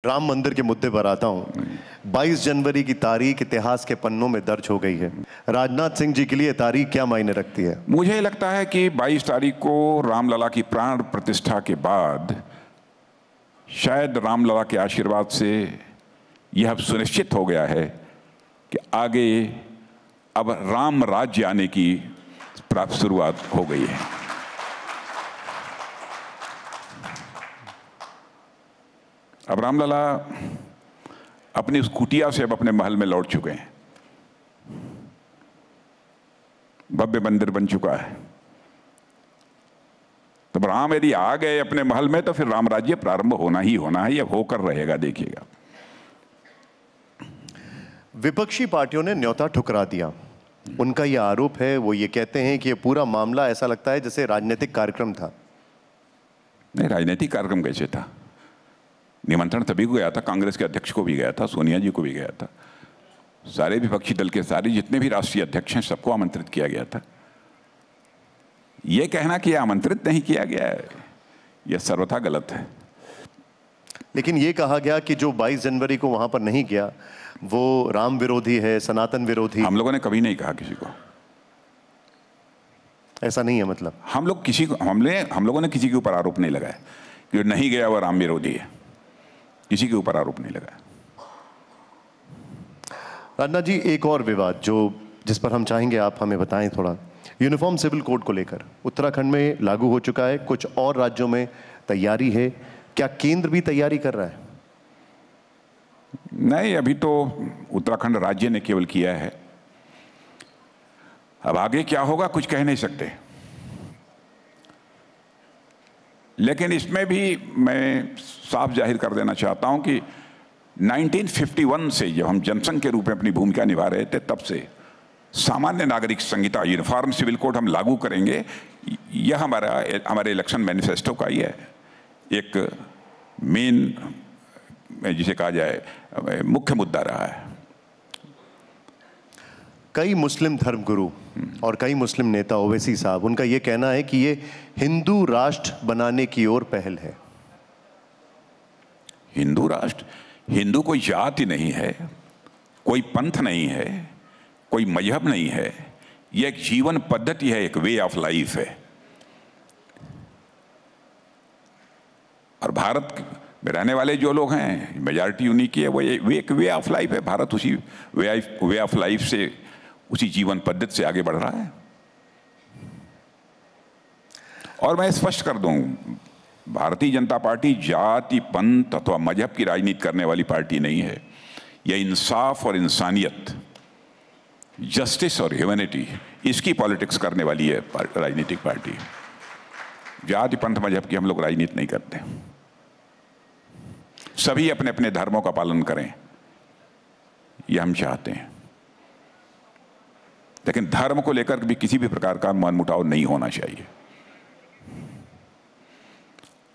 राम मंदिर के मुद्दे पर आता हूं। 22 जनवरी की तारीख इतिहास के पन्नों में दर्ज हो गई है। राजनाथ सिंह जी के लिए तारीख क्या मायने रखती है? मुझे लगता है कि 22 तारीख को रामलला की प्राण प्रतिष्ठा के बाद शायद रामलला के आशीर्वाद से यह अब सुनिश्चित हो गया है कि आगे अब राम राज्य आने की शुरुआत हो गई है। अब रामलला अपनी उस कुटिया से अब अपने महल में लौट चुके हैं। भव्य मंदिर बन चुका है। तो राम यदि आ गए अपने महल में तो फिर राम राज्य प्रारंभ होना ही होना है, या होकर रहेगा, देखिएगा। विपक्षी पार्टियों ने न्योता ठुकरा दिया। उनका यह आरोप है, वो ये कहते हैं कि ये पूरा मामला ऐसा लगता है जैसे राजनीतिक कार्यक्रम था। नहीं, राजनीतिक कार्यक्रम कैसे था? निमंत्रण तभी को गया था, कांग्रेस के अध्यक्ष को भी गया था, सोनिया जी को भी गया था, सारे विपक्षी दल के सारे जितने भी राष्ट्रीय अध्यक्ष हैं सबको आमंत्रित किया गया था। यह कहना कि आमंत्रित नहीं किया गया है, यह सर्वथा गलत है। लेकिन यह कहा गया कि जो 22 जनवरी को वहां पर नहीं गया वो राम विरोधी है, सनातन विरोधी। हम लोगों ने कभी नहीं कहा किसी को। ऐसा नहीं है मतलब हम लोगों ने किसी के ऊपर आरोप नहीं लगाया कि नहीं गया वो राम विरोधी है। किसी के ऊपर आरोप नहीं लगाया। राजनाथ जी, एक और विवाद जिस पर हम चाहेंगे आप हमें बताएं थोड़ा। यूनिफॉर्म सिविल कोड को लेकर उत्तराखंड में लागू हो चुका है, कुछ और राज्यों में तैयारी है। क्या केंद्र भी तैयारी कर रहा है? नहीं, अभी तो उत्तराखंड राज्य ने केवल किया है। अब आगे क्या होगा कुछ कह नहीं सकते। लेकिन इसमें भी मैं साफ जाहिर कर देना चाहता हूं कि 1951 से जब हम जनसंघ के रूप में अपनी भूमिका निभा रहे थे, तब से सामान्य नागरिक संहिता, यूनिफॉर्म सिविल कोड हम लागू करेंगे, यह हमारे इलेक्शन मैनिफेस्टो का ही है। एक मेन, जिसे कहा जाए, मुख्य मुद्दा रहा है। कई मुस्लिम धर्मगुरु और कई मुस्लिम नेता, ओवैसी साहब, उनका यह कहना है कि ये हिंदू राष्ट्र बनाने की ओर पहल है। हिंदू राष्ट्र? हिंदू कोई जाति नहीं है, कोई पंथ नहीं है, कोई मजहब नहीं है। यह एक जीवन पद्धति है, एक वे ऑफ लाइफ है। और भारत में रहने वाले जो लोग हैं, मेजॉरिटी उन्हीं की है, वो एक वे ऑफ लाइफ है। भारत उसी वे ऑफ लाइफ से, उसी जीवन पद्धति से आगे बढ़ रहा है। और मैं स्पष्ट कर दूं, भारतीय जनता पार्टी जाति, पंथ अथवा मजहब की राजनीति करने वाली पार्टी नहीं है। यह इंसाफ और इंसानियत, जस्टिस और ह्यूमैनिटी, इसकी पॉलिटिक्स करने वाली है राजनीतिक पार्टी। जाति, पंथ, मजहब की हम लोग राजनीति नहीं करते। सभी अपने अपने धर्मों का पालन करें, यह हम चाहते हैं। लेकिन धर्म को लेकर भी किसी भी प्रकार का मनमुटाव नहीं होना चाहिए।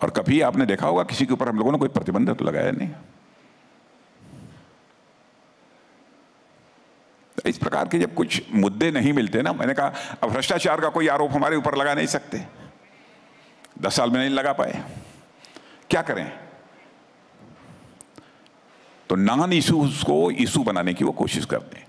और कभी आपने देखा होगा किसी के ऊपर हम लोगों ने कोई प्रतिबंध तो लगाया नहीं। इस प्रकार के जब कुछ मुद्दे नहीं मिलते ना, मैंने कहा अब भ्रष्टाचार का कोई आरोप हमारे ऊपर लगा नहीं सकते। 10 साल में नहीं लगा पाए, क्या करें? तो नॉन इशूज को इशू बनाने की वो कोशिश करते हैं।